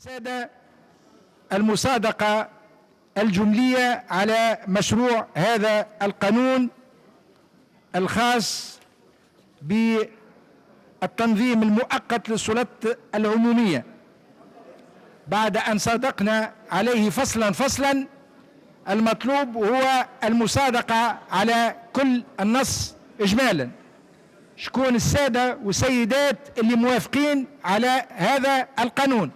السادة، المصادقة الجملية على مشروع هذا القانون الخاص بالتنظيم المؤقت للسلطات العمومية، بعد أن صادقنا عليه فصلا فصلا. المطلوب هو المصادقة على كل النص إجمالا. شكون السادة والسيدات اللي موافقين على هذا القانون؟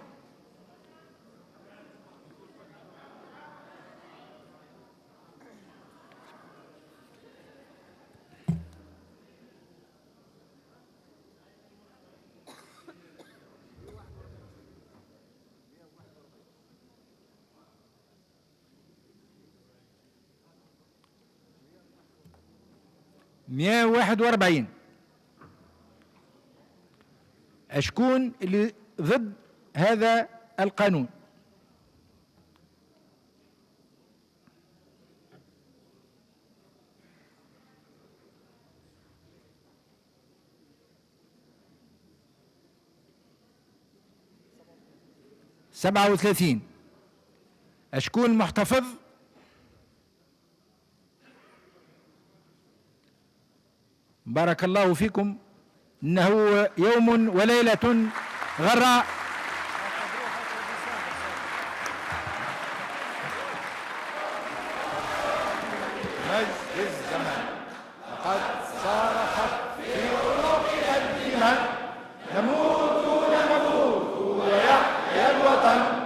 مئة وواحد واربعين. أشكون اللي ضد هذا القانون؟ سبعة وثلاثين. أشكون محتفظ؟ بارك الله فيكم، إنه يوم وليلة غراء. مجد الزمن لقد صارخت في عنقها الدماء، نموت ويحيا الوطن.